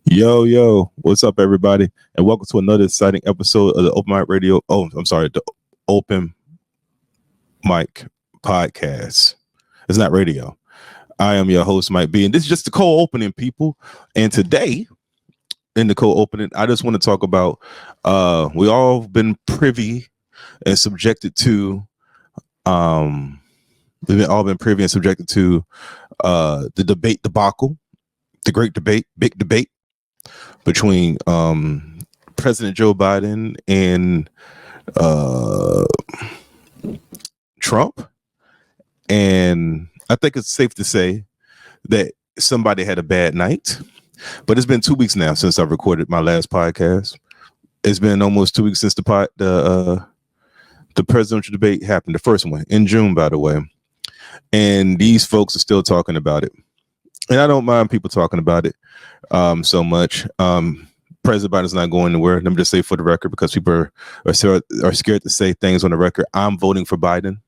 Yo, what's up, everybody? And welcome to another exciting episode of the Open Mic Radio. Oh, I'm sorry, the Open Mic Podcast. It's not radio. I am your host, Mike B, and this is just the cold opening, people. And today, in the cold opening, I just want to talk about we all been privy and subjected to the debate debacle, the great debate, big debate between President Joe Biden and Trump. And I think it's safe to say that somebody had a bad night. But it's been 2 weeks now since I've recorded my last podcast. It's been almost 2 weeks since the presidential debate happened, the first one in June, by the way. And these folks are still talking about it. And I don't mind people talking about it so much. President Biden's not going anywhere. Let me just say for the record, because people are scared to say things on the record. I'm voting for Biden.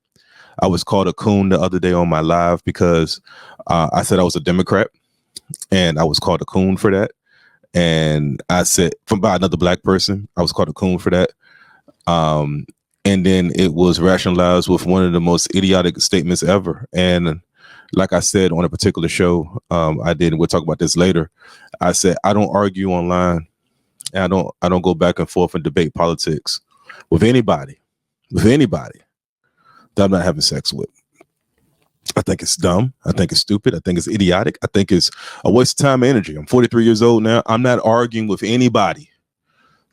I was called a coon the other day on my live because I said I was a Democrat, and I was called a coon for that. And I said by another black person, I was called a coon for that. And then it was rationalized with one of the most idiotic statements ever. And like I said on a particular show, we'll talk about this later. I said, I don't argue online. And I don't go back and forth and debate politics with anybody that I'm not having sex with. I think it's dumb. I think it's stupid. I think it's idiotic. I think it's a waste of time and energy. I'm 43 years old now. I'm not arguing with anybody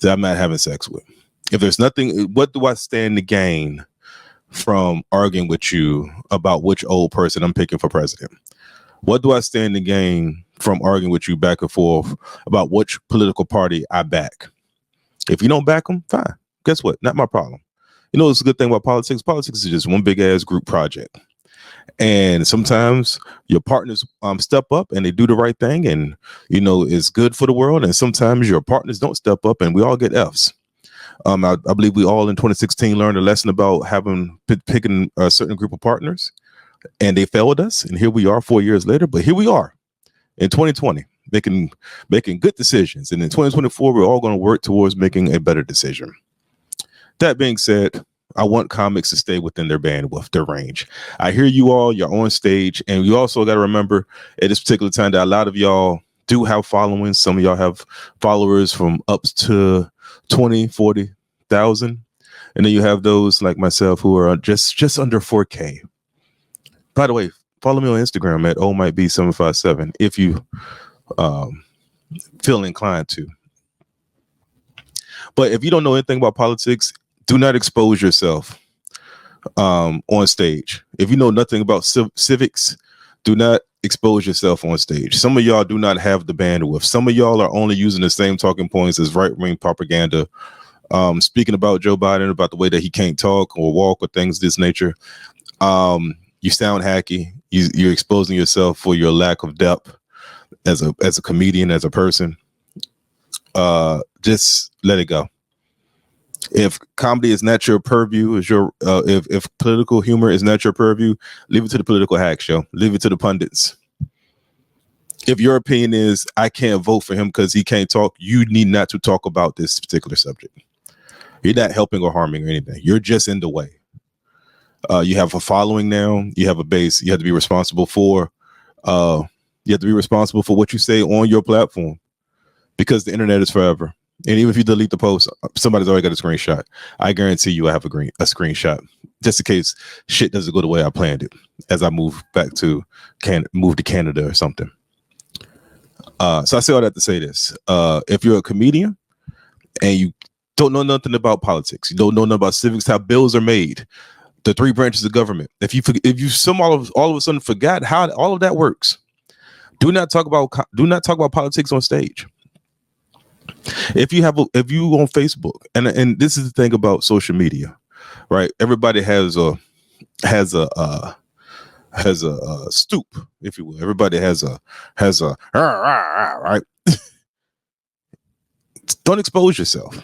that I'm not having sex with. If there's nothing, what do I stand to gain from arguing with you about which old person I'm picking for president? What do I stand to gain from arguing with you back and forth about which political party I back? If you don't back them, fine. Guess what? Not my problem. You know, it's a good thing about politics. Politics is just one big ass group project. And sometimes your partners step up and they do the right thing, and you know it's good for the world. And sometimes your partners don't step up, and we all get Fs. I believe we all in 2016 learned a lesson about picking a certain group of partners, and they failed us. And here we are 4 years later, but here we are in 2020 making good decisions. And in 2024, we're all going to work towards making a better decision. That being said, I want comics to stay within their bandwidth, their range. I hear you all, you're on stage, and you also got to remember at this particular time that a lot of y'all do have followings. Some of y'all have followers from up to 20, 40,000. And then you have those like myself who are just under 4K. By the way, follow me on Instagram at ohmightbe757 if you feel inclined to. But if you don't know anything about politics, do not expose yourself on stage. If you know nothing about civics, do not expose yourself on stage. Some of y'all do not have the bandwidth. Some of y'all are only using the same talking points as right-wing propaganda, speaking about Joe Biden, about the way that he can't talk or walk or things of this nature. You sound hacky. You're exposing yourself for your lack of depth as a comedian, as a person. Just let it go. If comedy is not your purview, if political humor is not your purview, leave it to the political hack show. Leave it to the pundits. If your opinion is I can't vote for him because he can't talk, you need not to talk about this particular subject. You're not helping or harming or anything. You're just in the way. You have a following now. You have a base. You have to be responsible for. You have to be responsible for what you say on your platform, because the internet is forever. And even if you delete the post, somebody's already got a screenshot. I guarantee you I have a screenshot just in case shit doesn't go the way I planned it as I move back to Canada or something. So I say all that to say this. If you're a comedian and you don't know nothing about politics, you don't know nothing about civics, how bills are made, the three branches of government, if you all of a sudden forgot how all of that works, do not talk about politics on stage. If you on Facebook, and this is the thing about social media, right? Everybody has a stoop, if you will. Everybody has a right. Don't expose yourself.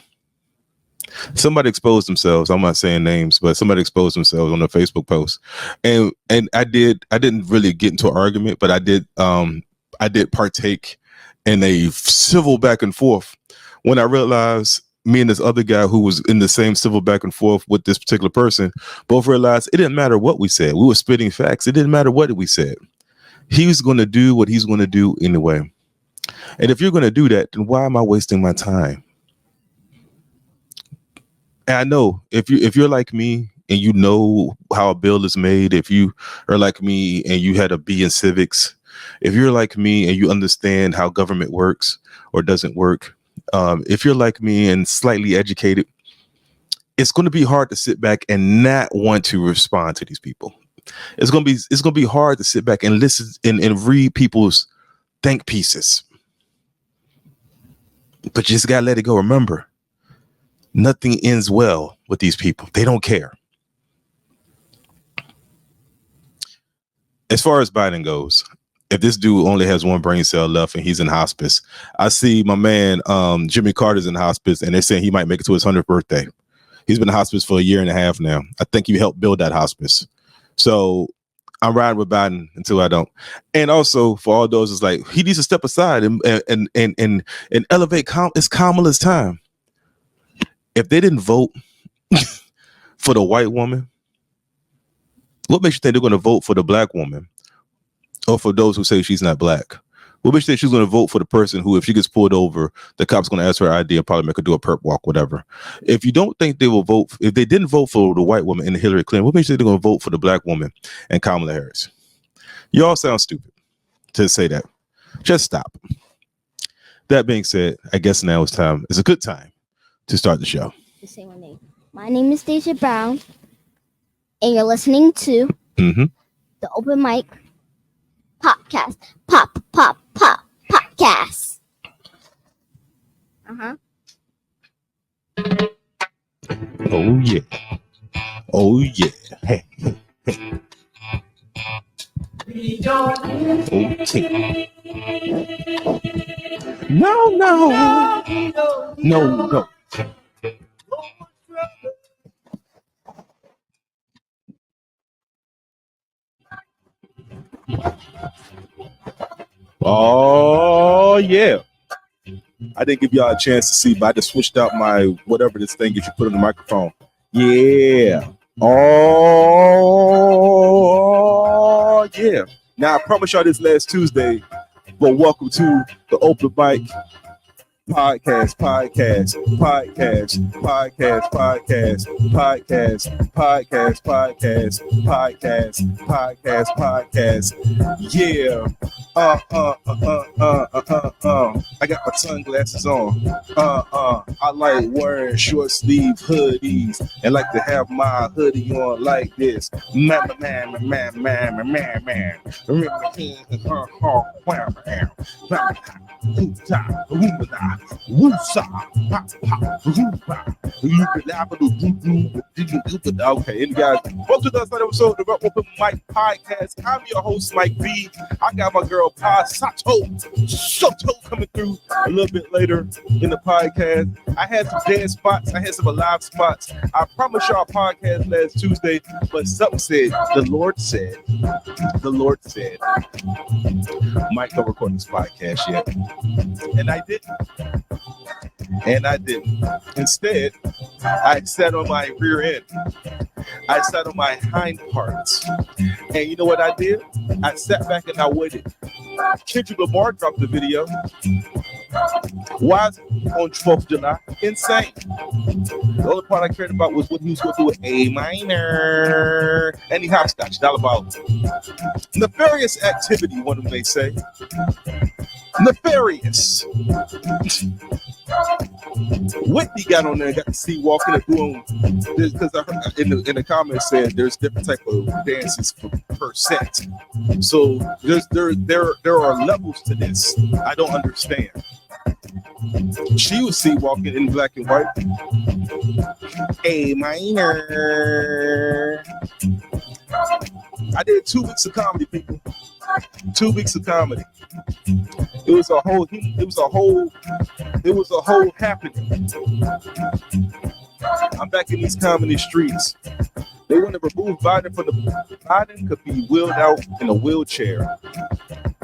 Somebody exposed themselves. I'm not saying names, but somebody exposed themselves on a Facebook post, and I didn't really get into an argument, but I did partake and a civil back and forth. When I realized me and this other guy who was in the same civil back and forth with this particular person both realized it didn't matter what we said. We were spitting facts. It didn't matter what we said. He was going to do what he's going to do anyway. And if you're going to do that, then why am I wasting my time? And I know if you're like me and you know how a bill is made, if you are like me and you had a B in civics, if you're like me and you understand how government works or doesn't work, if you're like me and slightly educated, it's going to be hard to sit back and not want to respond to these people. It's going to be hard to sit back and listen and read people's think pieces. But you just got to let it go. Remember, nothing ends well with these people. They don't care. As far as Biden goes, if this dude only has one brain cell left and he's in hospice, I see my man Jimmy Carter's in hospice, and they're saying he might make it to his 100th birthday. He's been in hospice for a year and a half now. I think he helped build that hospice. So I'm riding with Biden until I don't. And also for all those, it's like he needs to step aside and elevate. It's Kamala's time. If they didn't vote for the white woman, what makes you think they're going to vote for the black woman? Or for those who say she's not black? What makes you think she's going to vote for the person who, if she gets pulled over, the cop's going to ask her ID and probably make her do a perp walk, whatever? If you don't think they will vote, if they didn't vote for the white woman and Hillary Clinton, what makes you think they're going to vote for the black woman and Kamala Harris? You all sound stupid to say that. Just stop. That being said, I guess now it's time. It's a good time to start the show. Just say my name. My name is Deja Brown, and you're listening to the Open Mic Podcast. Podcast. Oh yeah. Oh yeah. Hey. Okay. No. Oh yeah. I didn't give y'all a chance to see, but I just switched out my whatever this thing is you put on the microphone. Yeah. Oh yeah. Now I promise y'all this last Tuesday, but welcome to the Open Mic Podcast. Yeah. I got my sunglasses on. I like wearing short sleeve hoodies and like to have my hoodie on like this. Man. Okay, and guys, welcome to the last episode of the Open Mic Podcast. I'm your host, Mike B. I got my girl Paz Soto coming through a little bit later in the podcast. I had some dance spots, I had some live spots. I promised y'all a podcast last Tuesday, but something said, the Lord said, Mike, don't record this podcast yet. And I didn't. Instead, I sat on my rear end. I sat on my hind parts. And you know what I did? I sat back and I waited. Kendrick Lamar dropped the video. Why is it on 12th of July? Insane. The only part I cared about was what he was going to do with A minor. And he hopscotched. It's all about nefarious activity, one may say. Nefarious. Whitney got on there, got to see walking and doing, because I heard in the comments said there's different type of dances per set. So there are levels to this. I don't understand. She was seen walking in black and white. A minor. I did 2 weeks of comedy, people. 2 weeks of comedy. It was a whole happening. I'm back in these comedy streets. They want to remove Biden from the Biden could be wheeled out in a wheelchair.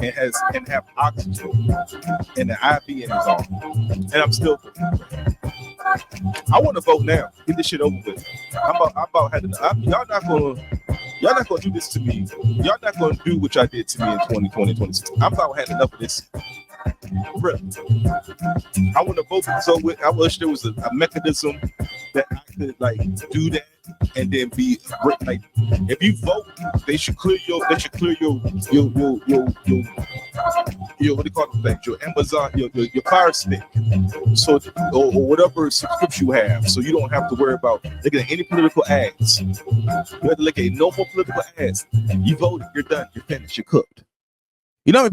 and have oxygen and the IV in his arm, and I'm still. I want to vote now. Get this shit over with. I'm about having. Y'all not gonna do this to me. Y'all not gonna do what y'all did to me in 2020, 2016. I'm about had enough of this. Really. I want to vote so with. I wish there was a mechanism that I could like do that and then be like, if you vote, they should clear your what do you call them things? Your Amazon, your Fire Stick, so or whatever subscription you have, so you don't have to worry about looking at any political ads. You have to look at no more political ads. You voted, you're done, you're finished, you're cooked. You know how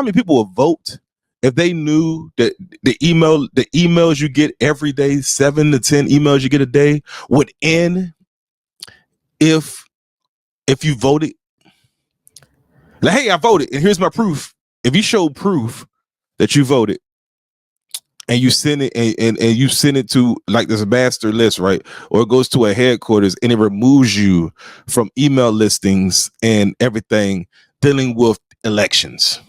many people will vote if they knew that the emails you get every day, 7 to 10 emails you get a day, would end if you voted. Like, hey, I voted, and here's my proof. If you show proof that you voted, and you send it and you send it to like this master list, right? Or it goes to a headquarters and it removes you from email listings and everything dealing with elections.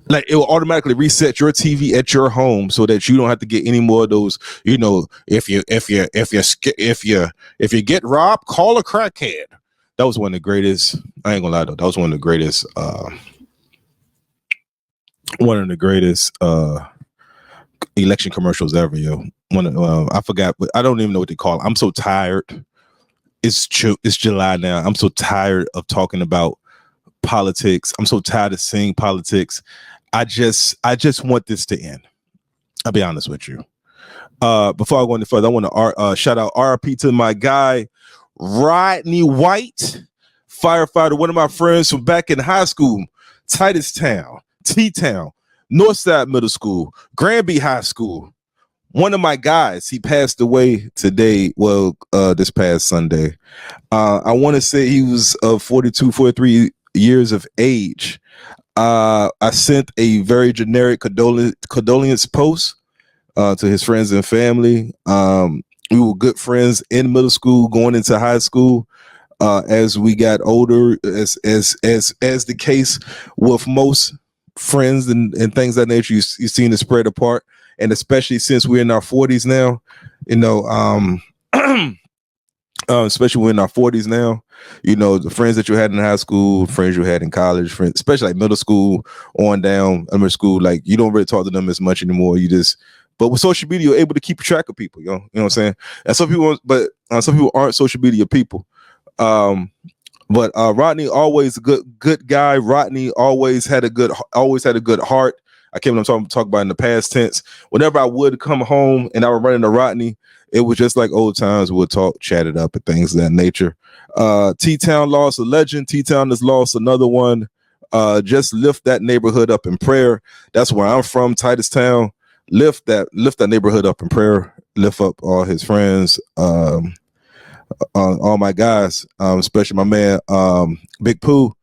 Like, it will automatically reset your TV at your home so that you don't have to get any more of those. You know, if you get robbed, call a crackhead. That was one of the greatest. I ain't gonna lie though. That was one of the greatest. One of the greatest election commercials ever, yo. I forgot, but I don't even know what they call it. I'm so tired. It's July now. I'm so tired of talking about politics. I'm so tired of seeing politics. I just want this to end. I'll be honest with you. Before I go any further, I want to shout out RP to my guy Rodney White, firefighter, one of my friends from back in high school, Titustown, T-Town, Northside Middle School, Granby High School. One of my guys, he passed away today. Well, this past Sunday. I want to say he was 42, 43 years of age. I sent a very generic condolence post to his friends and family. We were good friends in middle school, going into high school. As we got older, as the case with most friends and things of that nature, you've seen it spread apart. And especially since we're in our 40s now, you know, especially we're in our 40s now, you know, the friends that you had in high school, friends you had in college, friends, especially like middle school on down, elementary school, like you don't really talk to them as much anymore. But with social media, you're able to keep track of people, you know what I'm saying? And some people aren't social media people. But Rodney, always a good guy. Rodney always had a good heart. I can't even talk about in the past tense. Whenever I would come home and I would run into Rodney, it was just like old times. We'll talk, chat it up, and things of that nature. T-Town lost a legend. T-Town has lost another one. Just lift that neighborhood up in prayer. That's where I'm from, Titustown. Lift that neighborhood up in prayer. Lift up all his friends. All my guys, especially my man, Big Pooh,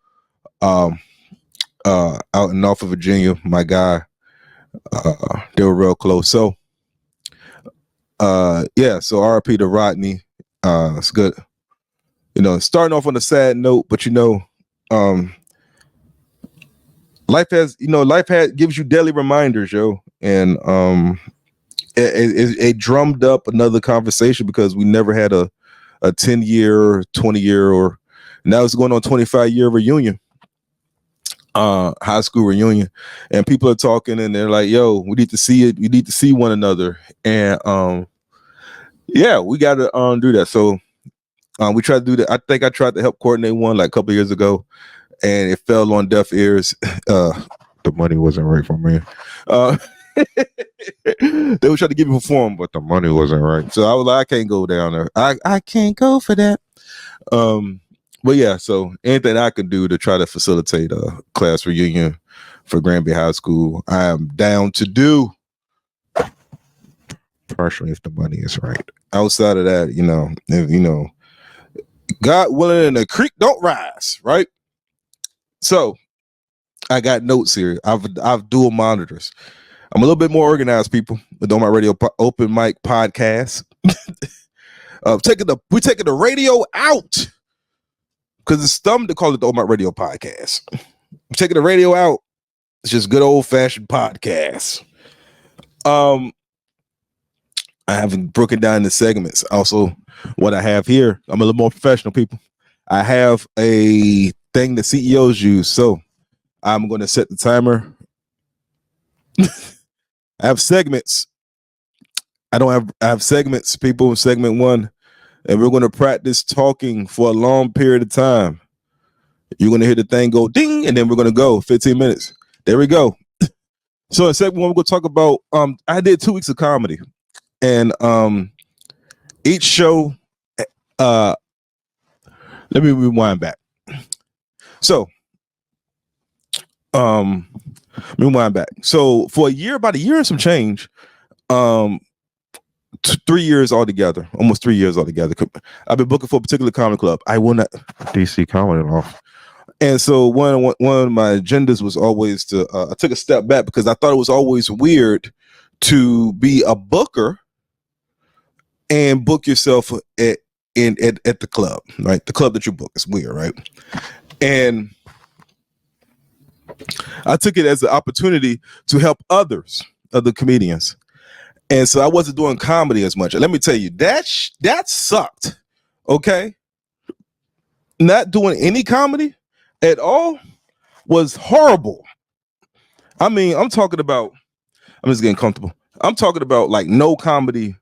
out in Norfolk, Virginia, my guy. They were real close. So, so RP to Rodney. It's good. You know, starting off on a sad note, but you know, life gives you daily reminders, yo. And it drummed up another conversation because we never had a 10-year, 20-year, or now it's going on 25-year reunion, high school reunion, and people are talking and they're like, yo, we need to see it. We need to see one another. And we got to do that. So we tried to do that. I think I tried to help coordinate one like a couple of years ago, and it fell on deaf ears. The money wasn't right for me. They were trying to give me a form, but the money wasn't right. So I was like, I can't go down there. I can't go for that. But yeah, so anything I can do to try to facilitate a class reunion for Granby High School, I am down to do. Partially, if the money is right. Outside of that, God willing, and the creek don't rise, right? So I got notes here. I've dual monitors. I'm a little bit more organized, people, with On My Radio open mic podcast. We're taking the radio out because it's dumb to call it the On My Radio podcast. I'm taking the radio out. It's just good old fashioned podcast. I haven't broken down the segments. Also, what I have here, I'm a little more professional, people. I have a thing that CEOs use. So I'm going to set the timer. I have segments. I have segments, people. Segment 1. And we're going to practice talking for a long period of time. You're going to hear the thing go ding, and then we're going to go 15 minutes. There we go. So in segment 1, we're going to talk about, I did 2 weeks of comedy. And each show, let me rewind back. So, rewind back. So for about a year and some change, 3 years altogether, almost 3 years altogether, I've been booking for a particular comedy club. I will not DC Comedy off. And so one of my agendas was always to, I took a step back because I thought it was always weird to be a booker and book yourself at the club, right? The club that you book is weird, right? And I took it as an opportunity to help other comedians. And so I wasn't doing comedy as much. And let me tell you, that sucked. Okay. Not doing any comedy at all was horrible. I mean, I'm just getting comfortable. I'm talking about like no comedy,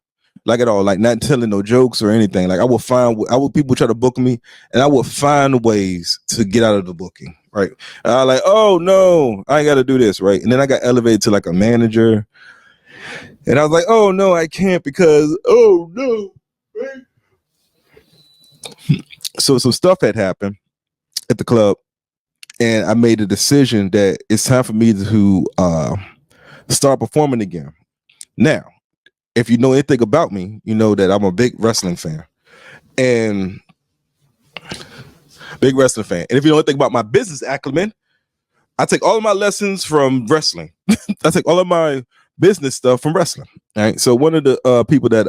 like at all, like not telling no jokes or anything. Like people try to book me and I would find ways to get out of the booking. Right. And I like, oh no, I ain't got to do this. Right. And then I got elevated to like a manager. And I was like, oh no, I can't because, oh no. Right? So some stuff had happened at the club. And I made a decision that it's time for me to start performing again. Now, if you know anything about me, you know that I'm a big wrestling fan. And if you know anything about my business acumen, I take all of my lessons from wrestling. I take all of my business stuff from wrestling. All right. So one of the people that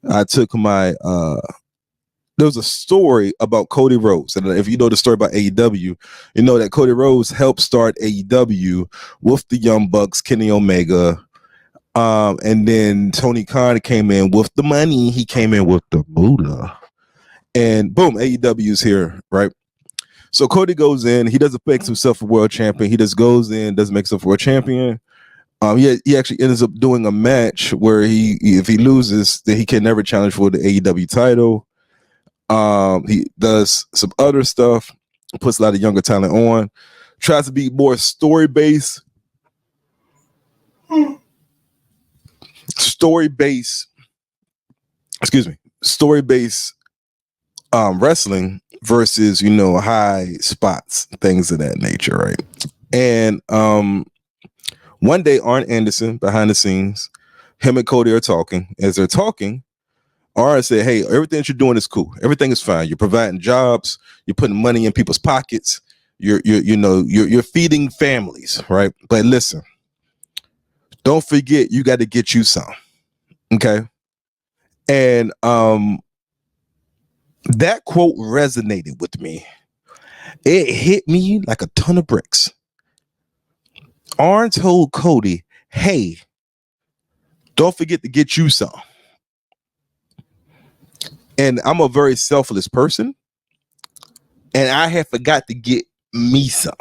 I took my there was a story about Cody Rhodes. And if you know the story about AEW, you know that Cody Rhodes helped start AEW with the Young Bucks, Kenny Omega. And then Tony Khan came in with the money. He came in with the moolah. And boom, AEW is here, right? So Cody goes in. He doesn't make himself a world champion. He just goes in, doesn't make himself a world champion. He actually ends up doing a match where if he loses, then he can never challenge for the AEW title. He does some other stuff, puts a lot of younger talent on, tries to be more story-based wrestling versus, high spots, things of that nature, right? And one day, Arn Anderson, behind the scenes, him and Cody are talking. As they're talking, Arn said, hey, everything that you're doing is cool. Everything is fine. You're providing jobs. You're putting money in people's pockets. You're feeding families, right? But listen, don't forget, you got to get you some. Okay. And that quote resonated with me. It hit me like a ton of bricks. Arn told Cody, hey, don't forget to get you some. And I'm a very selfless person. And I had forgot to get me some.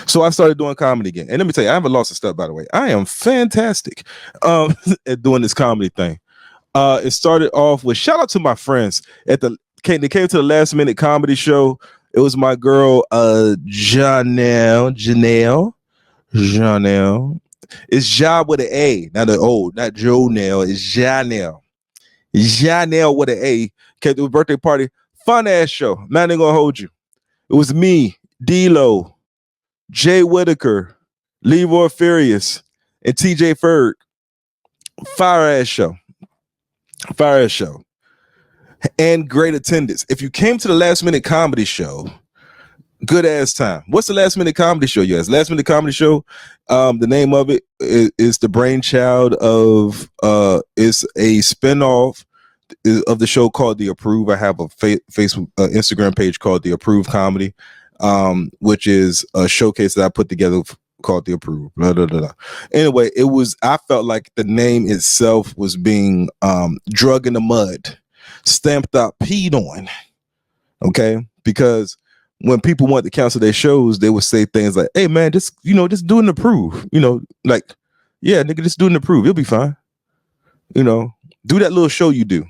So I started doing comedy again. And let me tell you, I haven't lost a step, by the way. I am fantastic at doing this comedy thing. It started off with shout out to my friends they came to the last minute comedy show. It was my girl Janelle. It's Ja with an A, not Jonelle. It's Janelle. Janelle with an A came to a birthday party. Fun ass show. Man, ain't gonna hold you. It was me, D-Lo, Jay Whitaker, Leroy Furious, and TJ Ferg. Fire ass show. And great attendance. If you came to the last minute comedy show, good ass time. What's the last minute comedy show? Yes, last minute comedy show. The name of it is the brainchild of it's a spinoff of the show called The Approve. I have a Facebook Instagram page called The Approve Comedy. which is a showcase that I put together called The Approved. Blah, blah, blah, blah. Anyway, I felt like the name itself was being drug in the mud, stamped out, peed on. Okay, because when people want to cancel their shows, they would say things like, "Hey man, just do an approve." Like, yeah, nigga, just do an approve. You'll be fine. Do that little show you do.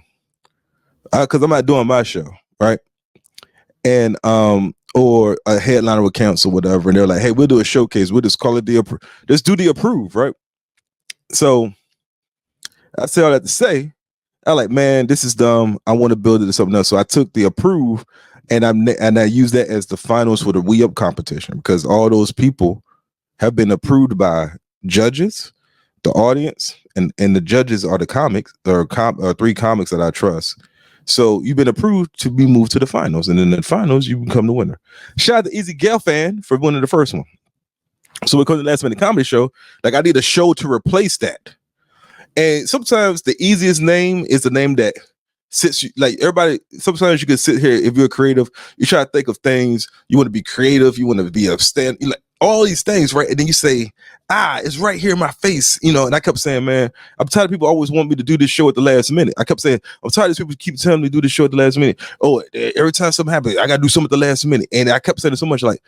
Because I'm not doing my show, right? And or a headliner will cancel whatever, and they're like, "Hey, we'll do a showcase. We'll just call it just do the approve, right?" So I say all that to say, I like, man, this is dumb. I want to build it to something else. So I took the approve, and I used that as the finals for the We Up competition, because all those people have been approved by judges, the audience, and the judges are the comics or 3 comics that I trust. So you've been approved to be moved to the finals, and in the finals you become the winner. Shout out to Easy Gale fan for winning the first one. So because of the Last Minute Comedy Show, like, I need a show to replace that. And sometimes the easiest name is the name that sits you, like, everybody. Sometimes you can sit here, if you're creative, you try to think of things. You want to be creative. You want to be like all these things, right? And then you say, it's right here in my face, And I kept saying, man, I'm tired of people always want me to do this show at the last minute. I kept saying, I'm tired of people keep telling me to do this show at the last minute. Oh, every time something happens, I got to do something at the last minute. And I kept saying it so much, like,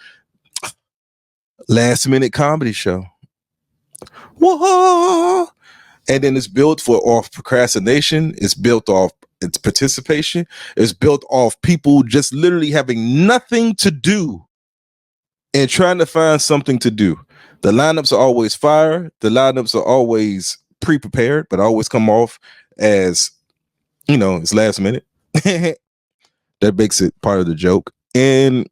Last Minute Comedy Show. Whoa. And then it's built off procrastination. It's built off its participation. It's built off people just literally having nothing to do and trying to find something to do. The lineups are always fire. The lineups are always pre-prepared, but always come off as, it's last minute. That makes it part of the joke. And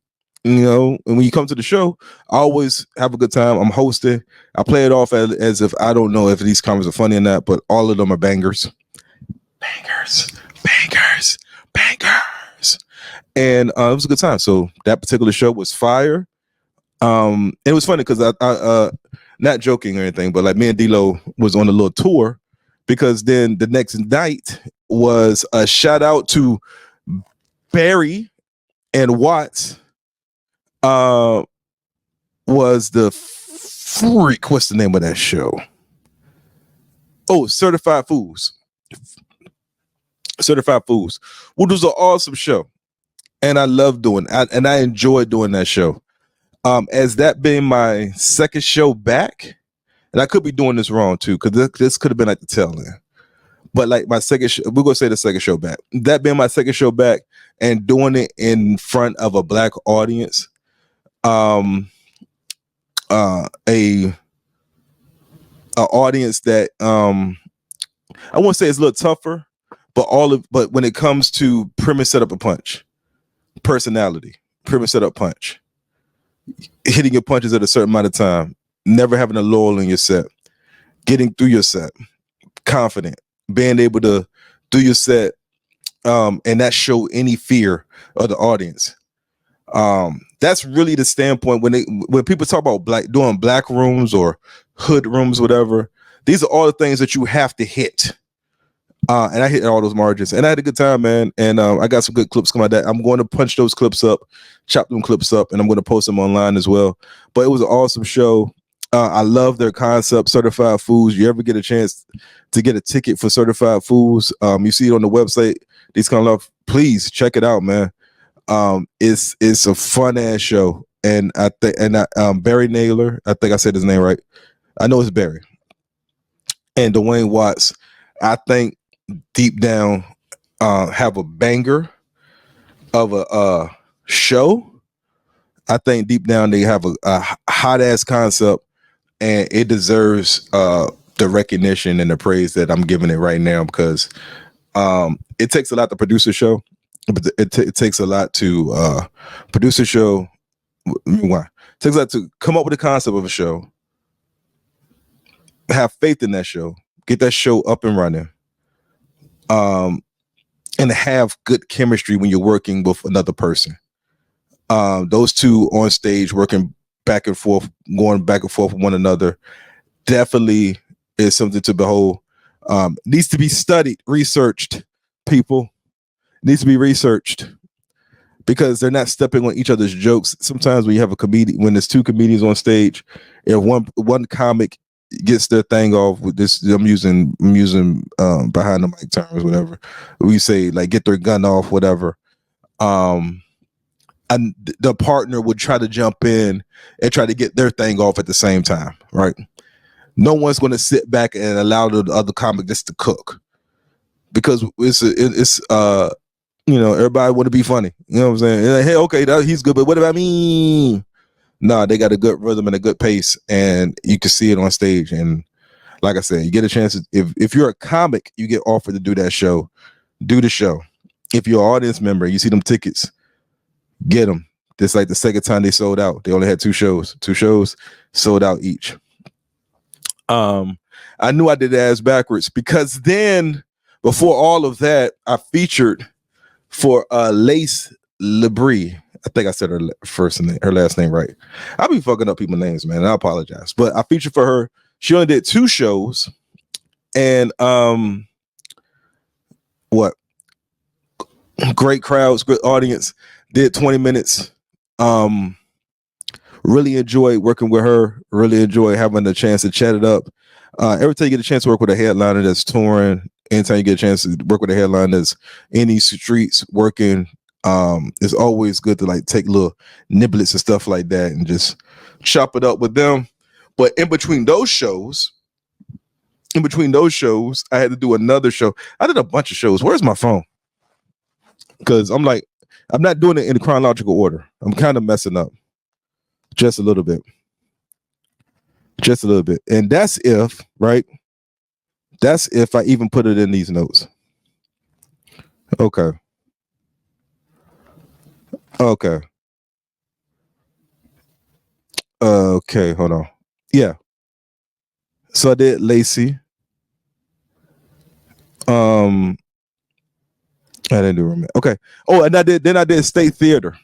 and when you come to the show, I always have a good time. I'm hosting. I play it off as if I don't know if these comments are funny or not, but all of them are bangers. Bangers. And it was a good time. So that particular show was fire. It was funny because I not joking or anything, but like, me and D-Lo was on a little tour, because then the next night was a shout out to Barry and Watts. Was the freak? What's the name of that show? Oh, Certified Fools. Certified Fools, which was an awesome show, and I love doing. And I enjoyed doing that show. As that being my second show back, and I could be doing this wrong too, because this could have been like the tail end. But like my second, we're gonna say the second show back. That being my second show back, and doing it in front of a Black audience. A audience that I won't say it's a little tougher, but when it comes to premise, setup, and punch, personality, premise, setup, punch, hitting your punches at a certain amount of time, never having a lull in your set, getting through your set, confident, being able to do your set, and not show any fear of the audience. That's really the standpoint when people talk about doing black rooms or hood rooms, whatever. These are all the things that you have to hit. And I hit all those margins, and I had a good time, man. And I got some good clips coming out of that. I'm going to punch those clips up, chop them clips up, and I'm going to post them online as well. But it was an awesome show. I love their concept, Certified Fools. You ever get a chance to get a ticket for Certified Fools, you see it on the website. These kind of love, please check it out, man. It's a fun ass show, and I think Barry Naylor, I think I said his name right. I know it's Barry, and Dwayne Watts. I think deep down have a banger of a show. I think deep down they have a hot ass concept, and it deserves the recognition and the praise that I'm giving it right now, because it takes a lot to produce a show. But it takes a lot to produce a show. Why? It takes a lot to come up with the concept of a show, have faith in that show, get that show up and running, and have good chemistry when you're working with another person. Those two on stage working back and forth, going back and forth with one another, definitely is something to behold. Needs to be studied, researched, people. Needs to be researched. because they're not stepping on each other's jokes. Sometimes when you have a comedian, when there's two comedians on stage, if one comic gets their thing off with this, I'm using behind the mic terms, whatever we say, like get their gun off, whatever. And the partner would try to jump in and try to get their thing off at the same time, right? No one's going to sit back and allow the other comic just to cook, because it's everybody want to be funny. You know what I'm saying? Like, hey, okay, he's good, but what about me? Nah, they got a good rhythm and a good pace, and you can see it on stage. And like I said, you get a chance. If you're a comic, you get offered to do that show, do the show. If you're an audience member, you see them tickets, get them. It's like the second time they sold out. They only had two shows sold out each. I knew I did the ass backwards, because then before all of that, I featured for Lace Labrie. I think I said her last name right. I'll be fucking up people's names, man. I apologize. But I featured for her. She only did 2 shows. And great crowds, good audience. Did 20 minutes. Really enjoyed working with her. Really enjoyed having the chance to chat it up. Every time you get a chance to work with a headliner that's touring, anytime you get a chance to work with a headliner that's in these streets working, it's always good to like take little niblets and stuff like that and just chop it up with them. But in between those shows, I had to do another show. I did a bunch of shows. Where's my phone? Because I'm not doing it in chronological order. I'm kind of messing up just a little bit. And that's if I even put it in these notes. Okay, hold on. Yeah, so I did Lacey. I didn't do Roman. Okay. Oh, and I did State Theater.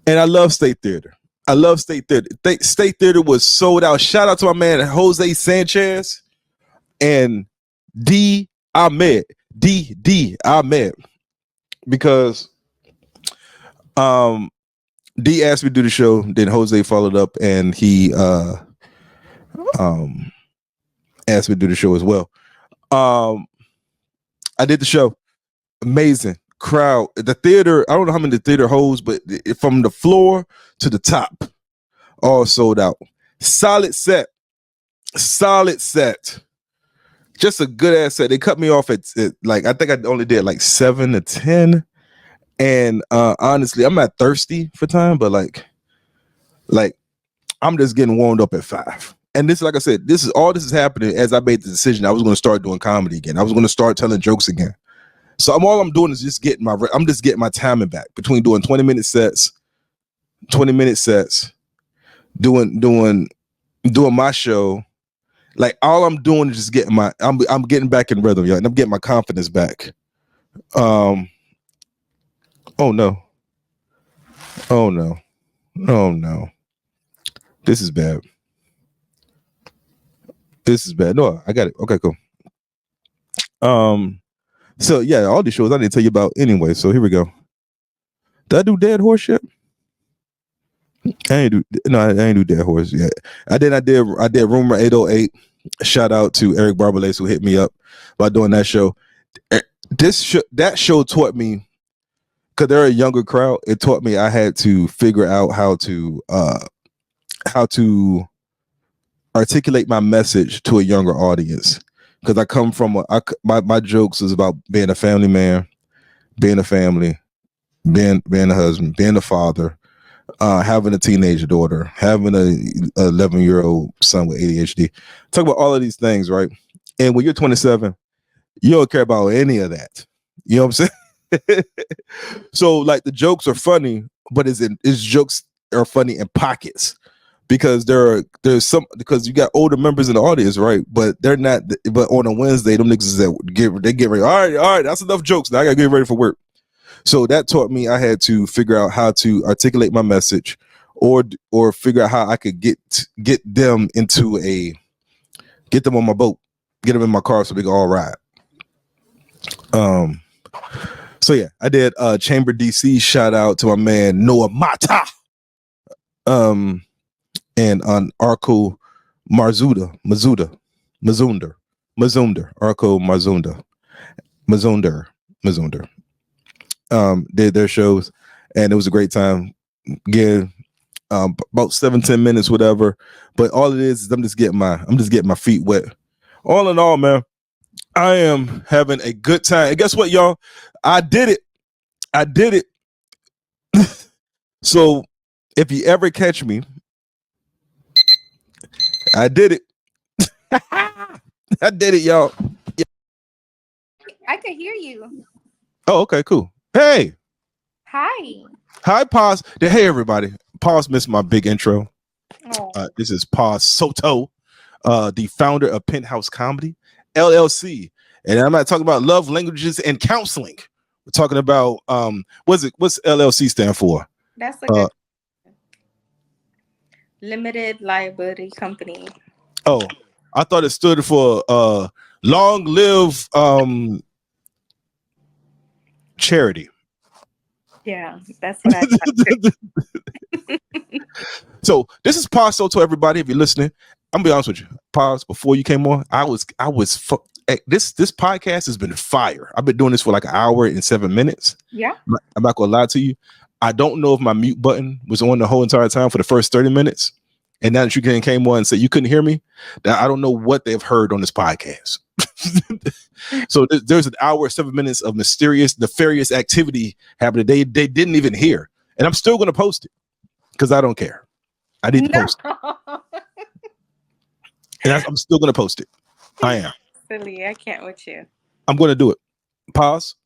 And I love State Theater. State Theater was sold out. Shout out to my man Jose Sanchez and D Ahmed, because D asked me to do the show. Then Jose followed up, and he asked me to do the show as well. I did the show. Amazing crowd. The theater, I don't know how many the theater holds, but from the floor to the top, all sold out. Solid set. Just a good ass set. They cut me off at like, I think I only did like 7 to 10. And honestly, I'm not thirsty for time, but like I'm just getting warmed up at 5. And this, like I said, this is happening as I made the decision I was going to start doing comedy again. I was going to start telling jokes again. So all I'm doing is just getting my timing back between doing 20-minute sets, doing my show. Like all I'm doing is just getting I'm getting back in rhythm, y'all, and I'm getting my confidence back. Oh no. This is bad. No, I got it. Okay, cool. So yeah, all these shows I didn't tell you about anyway. So here we go. Did I do Dead Horse yet? I ain't do Dead Horse yet. I did Rumor 808. Shout out to Eric Barbalace who hit me up by doing that show. That show taught me, because they're a younger crowd, it taught me I had to figure out how to articulate my message to a younger audience. Because I come from my jokes is about being a family man, being a family, being a husband, being a father, having a teenage daughter, having a 11-year-old son with ADHD. Talk about all of these things, right? And when you're 27, you don't care about any of that. You know what I'm saying? So like the jokes are funny, but it's jokes are funny in pockets. Because because you got older members in the audience, right? But they're not. But on a Wednesday, them niggas they get ready. All right, that's enough jokes. Now I gotta get ready for work. So that taught me I had to figure out how to articulate my message, or figure out how I could get them get them on my boat, get them in my car so they can all ride. So yeah, I did Chamber DC. Shout out to my man Noah Mata. And on Arco Mazunda, Arco Mazunder. Did their shows, and it was a great time. Again, about 7-10 minutes, whatever. But all it is I'm just getting my feet wet. All in all, man, I am having a good time. And guess what, y'all? I did it. So if you ever catch me, I did it. I did it, y'all. I could hear you. Oh, okay, cool. Hey. Hi, Paz. Hey, everybody. Paz missed my big intro. Oh. This is Paz Soto, the founder of Penthouse Comedy, LLC. And I'm not talking about love languages and counseling. We're talking about, what's LLC stand for? That's a good limited liability company. Oh, I thought it stood for long live charity. Yeah, that's what I thought. So this is Paz Soto, everybody. If you're listening, I'm gonna be honest with you. Paz, before you came on, this podcast has been fire. I've been doing this for like an hour and 7 minutes. Yeah. I'm not gonna lie to you. I don't know if my mute button was on the whole entire time for the first 30 minutes. And now that you came on and said you couldn't hear me, that I don't know what they've heard on this podcast. So there's an hour, 7 minutes of mysterious, nefarious activity happening. They didn't even hear, and I'm still going to post it because I don't care. I need to post it, and I'm still going to post it. I am silly. I can't with you. I'm going to do it. Pause.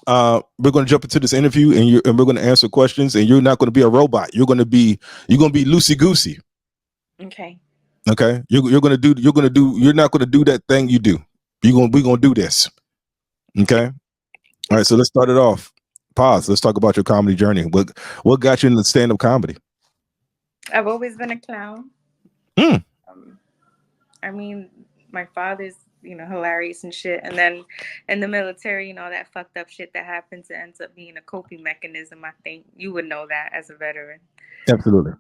We're going to jump into this interview, and we're going to answer questions. And you're not going to be a robot. You're going to be loosey goosey. Okay. You're not going to do that thing you do. We're going to do this. Okay. All right. So let's start it off. Pause. Let's talk about your comedy journey. What got you into stand-up comedy? I've always been a clown. I mean, my father's, hilarious and shit. And then in the military, that fucked up shit that happens, it ends up being a coping mechanism. I think you would know that as a veteran. Absolutely.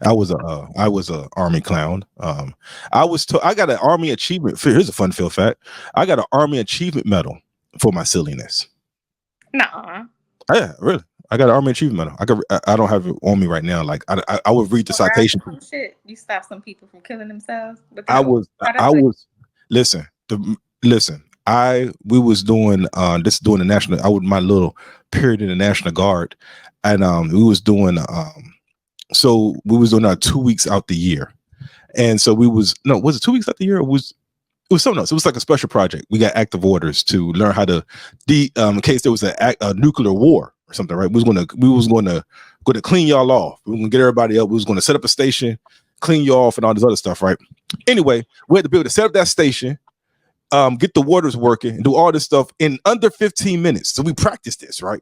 I was a Army clown. I got an Army achievement. Here's a fun fact. I got an Army achievement medal for my silliness. Nuh-uh. Yeah, really. I got an Army achievement medal. I don't have it on me right now. Like I would read the citation. Shit, you stopped some people from killing themselves. Listen. We was doing the national. My little period in the National Guard, and we was doing So we was doing 2 weeks out the year, and so was it 2 weeks out the year? It was something else. It was like a special project. We got active orders to learn how to in case there was a nuclear war or something. Right? We was going to clean y'all off. We were going to get everybody up. We was going to set up a station, clean you off, and all this other stuff. Right? Anyway, we had to be able to set up that station, get the waters working, and do all this stuff in under 15 minutes. So we practiced this, right?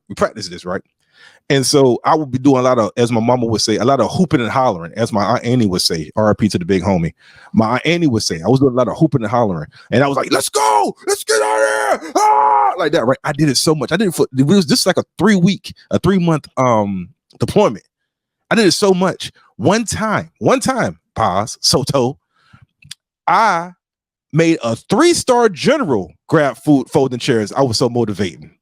And so I would be doing a lot of, as my mama would say, a lot of hooping and hollering, as my Aunt Annie would say, RIP to the big homie. My Aunt Annie would say, I was doing a lot of hooping and hollering. And I was like, let's go, let's get out of here. Ah! Like that, right? I did it so much. It was just like a 3-month deployment. I did it so much. One time, Paz Soto, I made a 3-star general grab food, folding chairs. I was so motivating.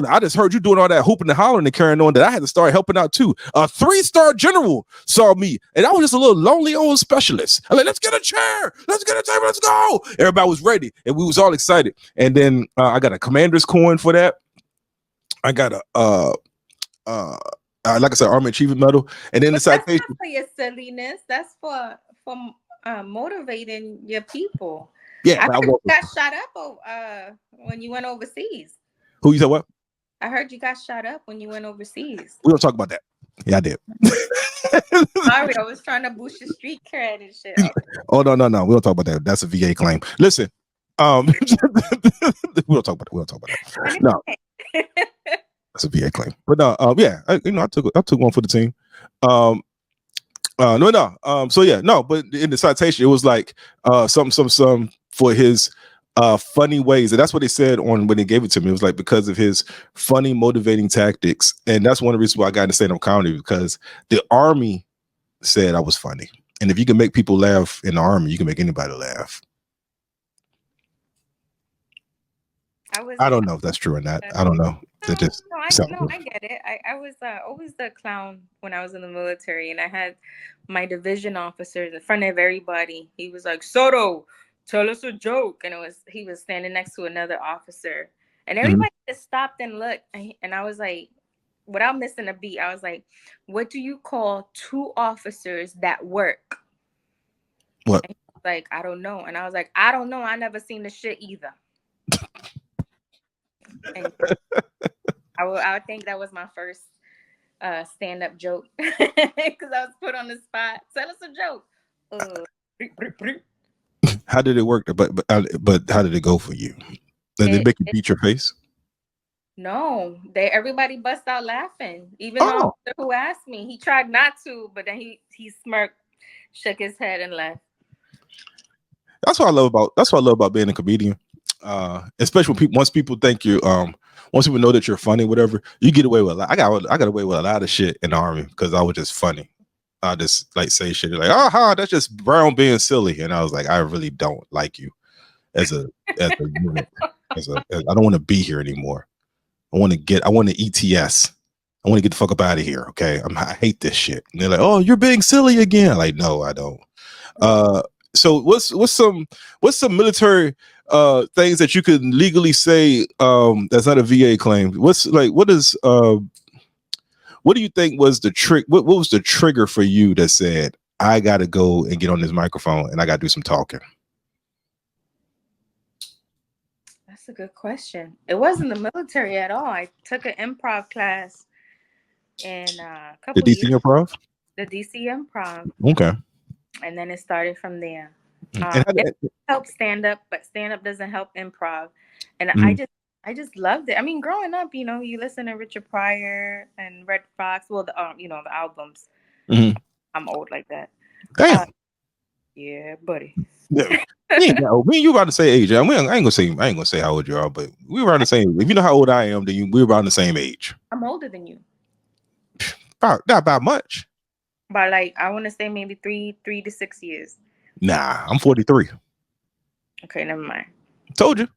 I just heard you doing all that hooping and hollering and carrying on that I had to start helping out too. A 3-star general saw me, and I was just a little lonely old specialist. I'm like, let's get a chair, let's get a table, let's go. Everybody was ready, and we was all excited. And then I got a commander's coin for that. I got a like I said, Army Achievement Medal, and then the citation. That's not for your silliness. That's for motivating your people. Yeah, I heard you got shot up when you went overseas. Who you said what? I heard you got shot up when you went overseas. We don't talk about that. Yeah, I did. Sorry, I was trying to boost your street cred and shit. Oh no. We don't talk about that. That's a VA claim. Listen, we don't talk about that. No, that's a VA claim. But no, I took one for the team. So yeah, no. But in the citation, it was like some for his funny ways. And that's what they said on when they gave it to me. It was like because of his funny, motivating tactics. And that's one of the reasons why I got into stand-up comedy, because the Army said I was funny. And if you can make people laugh in the Army, you can make anybody laugh. I don't know if that's true or not. I don't know. I get it. I was always the clown when I was in the military, and I had my division officers in front of everybody. He was like, Soto, tell us a joke. And he was standing next to another officer, and everybody just stopped and looked. And I was like, without missing a beat, I was like, what do you call two officers that work? What? And he was like, I don't know. And I was like, I don't know. I never seen the shit either. And I would think that was my first stand-up joke, because I was put on the spot. Tell us a joke. How did it work? But how did it go for you? Did they make you beat your face? No, everybody bust out laughing. Even the officer who asked me, he tried not to, but then he smirked, shook his head, and left. That's what I love about being a comedian. Especially when once people think you once people know that you're funny, whatever, you get away with a lot. I got away with a lot of shit in the Army because I was just funny. I just like say shit like, that's just Brown being silly, and I was like, I really don't like you as a unit. I don't want to be here anymore. I want to ETS. I want to get the fuck up out of here. Okay, I hate this shit. And they're like, oh, you're being silly again. Like, no, I don't. So what's some military things that you could legally say that's not a VA claim? What do you think was the trick? What was the trigger for you that said, I gotta go and get on this microphone and I gotta do some talking? That's a good question. It wasn't the military at all. I took an improv class in a couple the DC years. Improv? The DC Improv. Okay. And then it started from there. And it helps stand up, but stand up doesn't help improv. And I just loved it. I mean, growing up, you listen to Richard Pryor and Red Fox. Well, the albums. Mm-hmm. I'm old like that. Damn. Yeah, buddy. Yeah. Me and you around the same age. I ain't gonna say how old you are, but we're around the same. If you know how old I am, then we're around the same age. I'm older than you. Not by much. By like, I want to say maybe 3 to 6 years. Nah, I'm 43. Okay, never mind. Told you.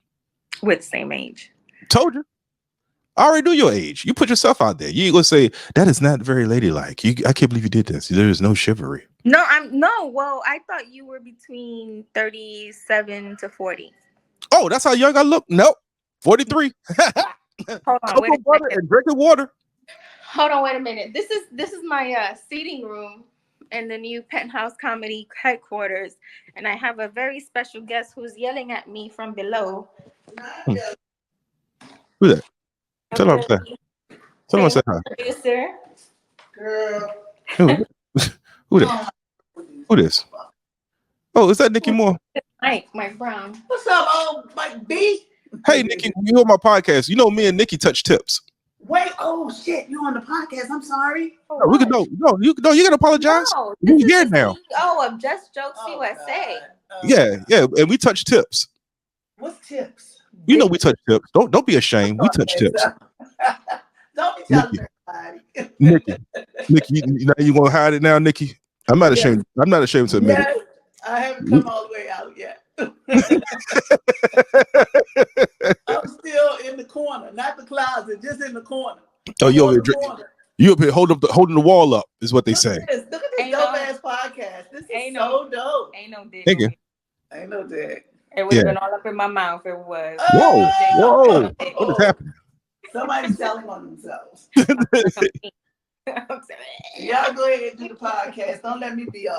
We're the same age. Told you. I already knew your age. You put yourself out there. You ain't gonna say that is not very ladylike. I can't believe you did this. There is no chivalry. No, well, I thought you were between 37 to 40. Oh, that's how young I look? Nope. 43. Hold on, wait a butter and drinking water. Hold on, wait a minute. This is my seating room in the new Penthouse Comedy headquarters, and I have a very special guest who's yelling at me from below. Who's that? Tell him say hi. Producer. Girl. Who that? Who this? Oh, is that Nikki Moore? Mike Brown. What's up, old Mike B? Hey, Nikki, you on my podcast. You know me and Nikki touch tips. Wait, oh shit, you on the podcast? I'm sorry. No, we can you gotta apologize. No, we here now. CEO of Just Jokes USA. Yeah, and we touch tips. What's tips? You know we touch tips. Don't be ashamed. We touch tips. Don't be telling everybody. Nikki, you gonna hide it now, Nikki? I'm not ashamed. I'm not ashamed to admit it. I haven't come all the way out yet. I'm still in the corner, not the closet, just in the corner. Oh, you over here holding the wall up, is what they say. Look at this dope ass podcast. This is so dope. Ain't no dick. Thank you. Ain't no dick. It would have been all up in my mouth. It was. Whoa! What is happening? Somebody's telling on themselves. Y'all go ahead and do the podcast. Don't let me be a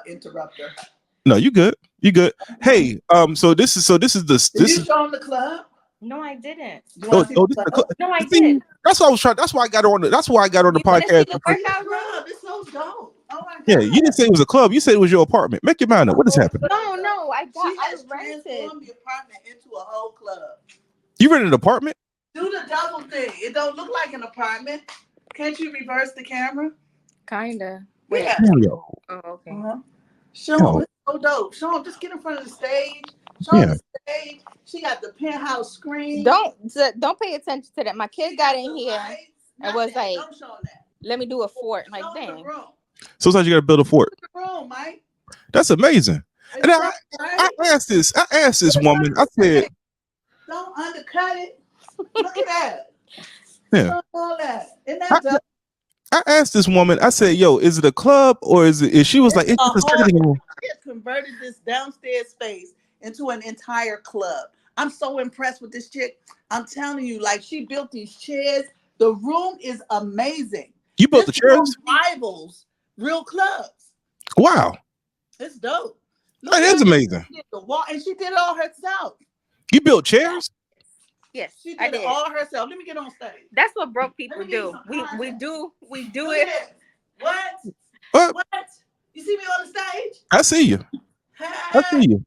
interrupter. No, you good. You good. Hey, so this is Did you show them the club? No, I didn't. No, I did. That's what I was trying. That's why I got on the podcast. The club. It's so dope. Oh my God. Yeah, you didn't say it was a club. You said it was your apartment. Make your mind up. What is happening? No, I rented the apartment into a whole club. You rented an apartment? Do the double thing. It don't look like an apartment. Can't you reverse the camera? Kinda. Wait. Oh, okay. Show them. It's so dope. Show them. Just get in front of the stage. Show the stage. She got the penthouse screen. Don't pay attention to that. My kid got in here and was like, "Let me do a fort." Like, dang. Sometimes you got to build a fort. The room, Mike. That's amazing. And I asked this woman. I said, "Don't undercut it. Look at that. Yeah. All that. Isn't that I asked this woman, I said, yo, is it a club or is it? She was like, it's a sitting room. She has converted this downstairs space into an entire club. I'm so impressed with this chick. I'm telling you, like, she built these chairs. The room is amazing. You built the chairs? Rivals real clubs. Wow. It's dope. That is amazing. She did the wall, and she did it all herself. You built chairs? Yes, she did it all herself. Let me get on stage. That's what broke people do. We do it. What? You see me on the stage? I see you. I see you.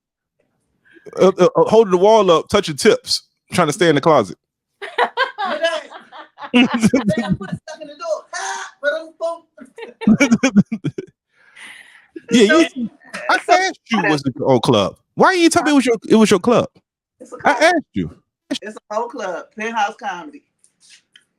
Holding the wall up, touching tips, trying to stay in the closet. They got foot stuck in the door. Yeah, I asked you was the old club. Why you tell me it was your club? I asked you. It's a whole club, Penthouse Comedy.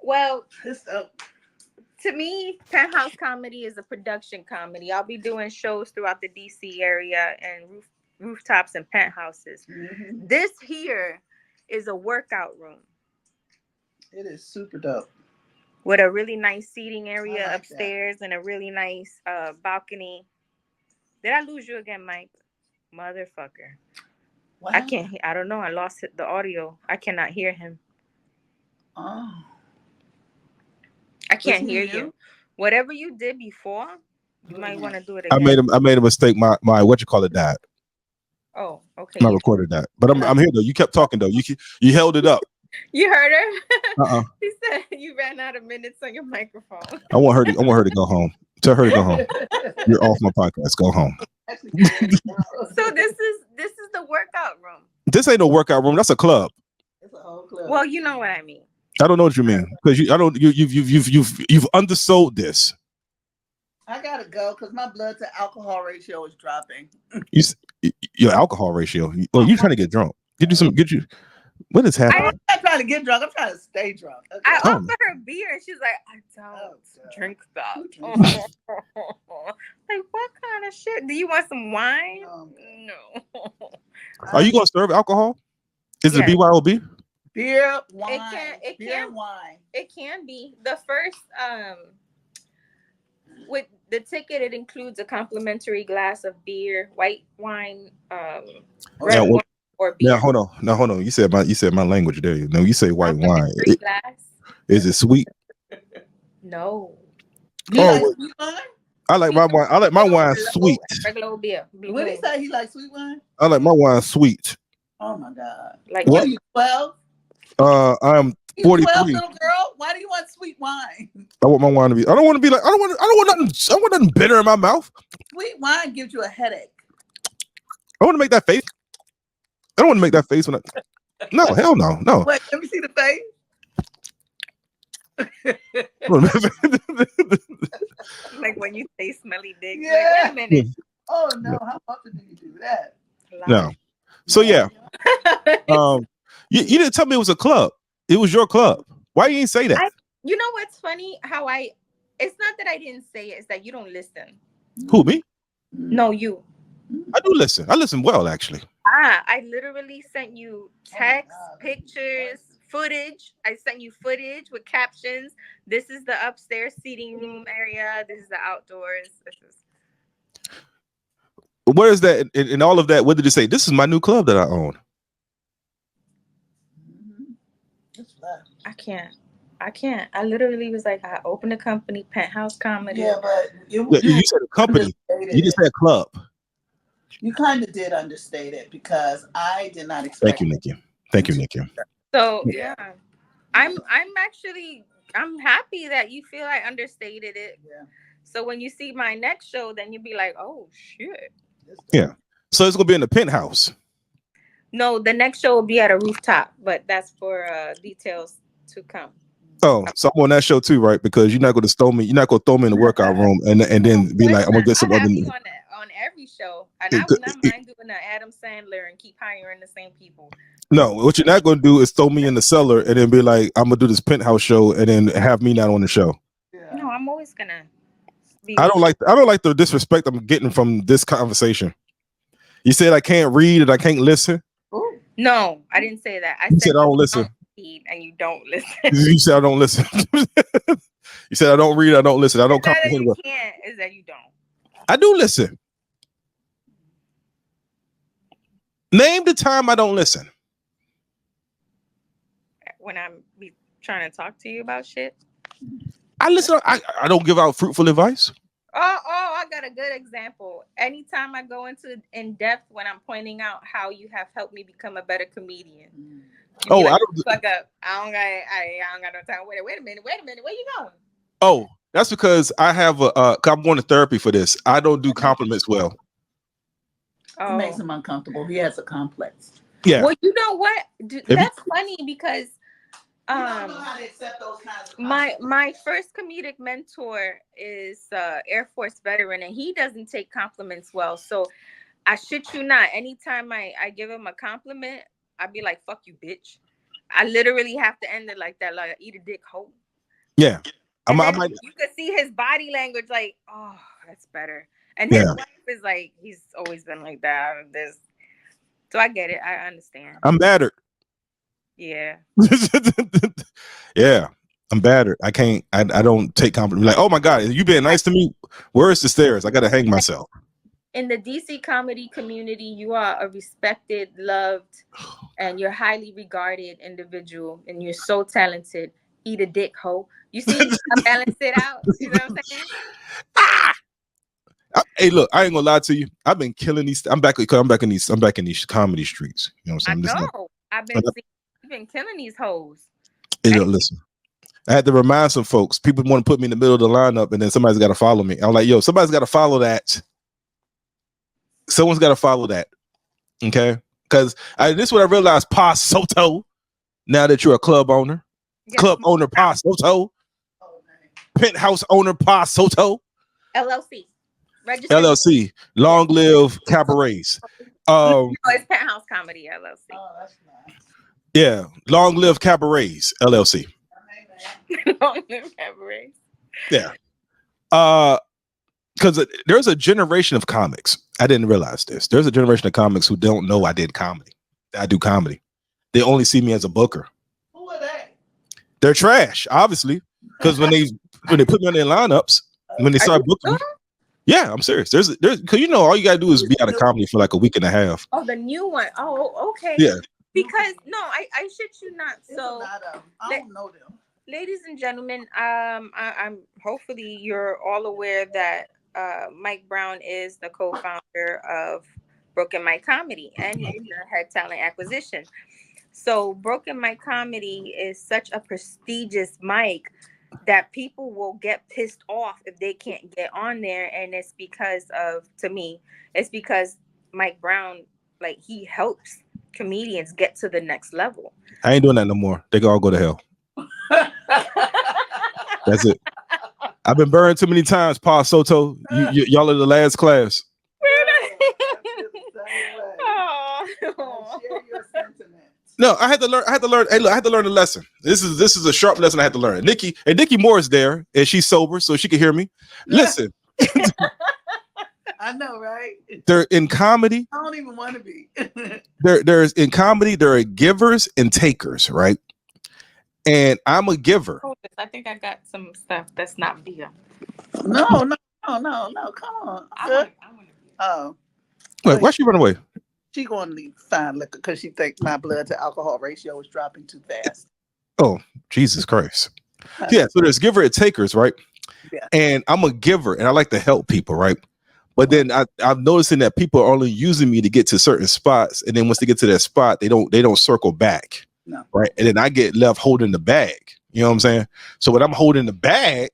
Well, to me, Penthouse Comedy is a production comedy. I'll be doing shows throughout the DC area and rooftops and penthouses. Mm-hmm. This here is a workout room. It is super dope. With a really nice seating area upstairs and a really nice balcony. Did I lose you again, Mike? Motherfucker. Wow. I don't know. I lost the audio. I cannot hear him. Oh. I can't hear you. Whatever you did before, you might want to do it again. I made a mistake. My what you call it died. Oh, okay. My recorder died. But I'm here though. You kept talking though. You held it up. You heard her? She said you ran out of minutes on your microphone. I want her to go home. Tell her to go home. You're off my podcast. Go home. So this is the workout room. This ain't no workout room. That's a club. It's a whole club. Well, you know what I mean. I don't know what you mean because you've undersold this. I gotta go because my blood to alcohol ratio is dropping. Your alcohol ratio. Oh, you trying to get drunk? What is happening? I'm not trying to get drunk. I'm trying to stay drunk. Okay? I offered her beer and she's like, I don't drink that. Like, what kind of shit? Do you want some wine? No. Are you gonna serve alcohol? Is it BYOB? Beer, wine. Wine. It can be. The first with the ticket, it includes a complimentary glass of beer, white wine, red wine. Now hold on. You said my language there. No, you say white wine. Is it sweet? No. Like sweet wine? I like my wine. I like my wine sweet. Regular beer. What did he say? He likes sweet wine? I like my wine sweet. Oh my God. Like what? Are you 12? I'm 43. 12, little girl. Why do you want sweet wine? I want my wine to be. I don't want nothing bitter in my mouth. Sweet wine gives you a headache. I want to make that face. I don't want to make that face when I. No, hell no. Wait, let me see the face. Like when you say smelly dick. Yeah. Like, wait a minute. Oh no! How often do you do that? No. So yeah. You didn't tell me it was a club. It was your club. Why you didn't say that? You know what's funny? It's not that I didn't say it. It's that you don't listen. Who, me? No, you. I do listen. I listen well, actually. I literally sent you texts, pictures, footage. I sent you footage with captions. This is the upstairs seating room area. This is the outdoors. Where is that in all of that? What did it say? This is my new club that I own. I can't. I literally was like, I opened a company, Penthouse Comedy. Yeah, but you said a company. You just said club. You kind of did understate it because I did not expect. Thank you, Nikki. So yeah, I'm happy that you feel I understated it. Yeah. So when you see my next show, then you'll be like, oh shit. Yeah. So it's gonna be in the penthouse. No, the next show will be at a rooftop, but that's for details to come. Oh, so I'm on that show too, right? Because you're not going to throw me. You're not going to throw me in the workout room and then be like, I'm gonna get some other. On every show, and I would not mind doing an Adam Sandler and keep hiring the same people. No, what you're not going to do is throw me in the cellar and then be like, I'm going to do this penthouse show and then have me not on the show. Yeah. No, I'm always gonna be. I don't like the disrespect I'm getting from this conversation. You said I can't read and I can't listen. Ooh. No, I didn't say that. I said I don't listen. Read and you don't listen. You said I don't listen. You said I don't read, I don't listen. I don't It's not that comprehend. you can't, is that you don't. I do listen. Name the time I don't listen. When I'm trying to talk to you about shit. I listen. I don't give out fruitful advice. Oh, I got a good example. Anytime I go into in depth when I'm pointing out how you have helped me become a better comedian. Oh, like, I don't. Fuck up. I don't got no time. Wait a minute. Where you going? Oh, that's because I have I'm going to therapy for this. I don't do compliments well. Oh. It makes him uncomfortable. He has a complex. Yeah. Well, you know what? That's funny because you don't know how to accept those kinds of my first comedic mentor is Air Force veteran, and he doesn't take compliments well. So I shit you not. Anytime I give him a compliment, I'd be like, "Fuck you, bitch." I literally have to end it like that, like eat a dick hoe. Yeah. And you could see his body language, like, oh, that's better. And his wife is like, he's always been like that. So I get it. I understand. I'm battered. Yeah. Yeah. I'm battered. I can't. I don't take compliments. Like, oh my God, you being nice to me. Where's the stairs? I got to hang myself. In the DC comedy community, you are a respected, loved, and you're highly regarded individual, and you're so talented. Eat a dick, hoe. You see, I balance it out. You know what I'm saying? Hey, look, I ain't gonna lie to you. I've been killing these. I'm back in these comedy streets. You know what I'm saying? You've been killing these hoes. Hey, look, listen. I had to remind some folks. People want to put me in the middle of the lineup, and then somebody's got to follow me. I'm like, yo, somebody's got to follow that. Someone's got to follow that. Okay, because this is what I realized. Paz Soto. Now that you're a club owner, club owner Paz Soto, penthouse owner Paz Soto, LLC. LLC, long live cabarets. It's Penthouse Comedy LLC. Oh, that's nice. Yeah, long live cabarets LLC. Long live cabarets. Yeah. Because there's a generation of comics. I didn't realize this. There's a generation of comics who don't know I did comedy. I do comedy. They only see me as a booker. Who are they? They're trash, obviously, because when they put me in their lineups, when they start booking me. Yeah, I'm serious. There's because all you gotta do is be out of comedy for like a week and a half. Oh, the new one. Oh, okay. Yeah. Because no, I shit you not. So I don't know them. Ladies and gentlemen, I'm hopefully you're all aware that Mike Brown is the co-founder of Broken Mike Comedy, and he's the head talent acquisition. So Broken Mike Comedy is such a prestigious mic that people will get pissed off if they can't get on there, and it's because Mike Brown, like, he helps comedians get to the next level. I ain't doing that no more. They can all go to hell. That's it. I've been burned too many times, Paz Soto. Y'all are the last class. Share your sentiments. No, I had to learn. Hey, look, I had to learn a lesson. This is a sharp lesson I had to learn. Nikki Moore is there, and she's sober, so she can hear me. Listen. I know, right? They're in comedy. I don't even want to be. There's in comedy, there are givers and takers, right? And I'm a giver. I think I got some stuff that's not beer. No. Come on. Oh. Wait, why she run away? She going to find liquor because she thinks my blood to alcohol ratio is dropping too fast. Oh, Jesus Christ. Yeah, so there's giver and takers, right? Yeah. And I'm a giver and I like to help people, right? But then I'm noticing that people are only using me to get to certain spots, and then once they get to that spot, they don't circle back. No. Right. And then I get left holding the bag. You know what I'm saying? So when I'm holding the bag,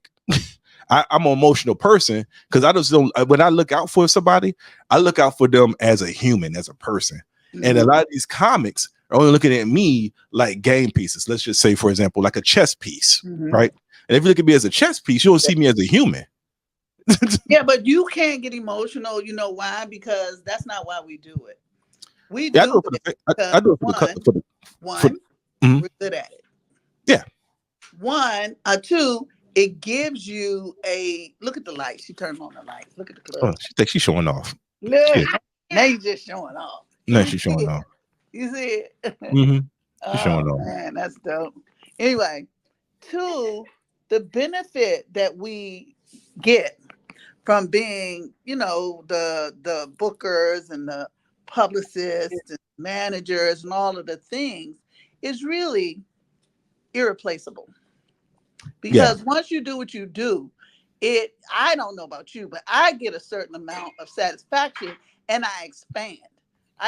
I'm an emotional person because I just don't. When I look out for somebody, I look out for them as a human, as a person. Mm-hmm. And a lot of these comics are only looking at me like game pieces. Let's just say, for example, like a chess piece, right? And if you look at me as a chess piece, you don't see me as a human. Yeah, but you can't get emotional. You know why? Because that's not why we do it. We Yeah, I do do it for it the. because I do it for the. For one, mhm. we're good at it. Yeah. Two, it gives you a look at the lights. She turned on the lights. Look at the Oh, club. she thinks she's showing off. Look, Yeah. now you just showing off. No, You she's see showing it? off. You see it? Mm-hmm. She's Oh showing off. man, that's dope. Anyway, two, the benefit that we get from being, the bookers and the publicists and managers and all of the things is really irreplaceable. Yeah. Because once you do what you do, I don't know about you, but I get a certain amount of satisfaction and I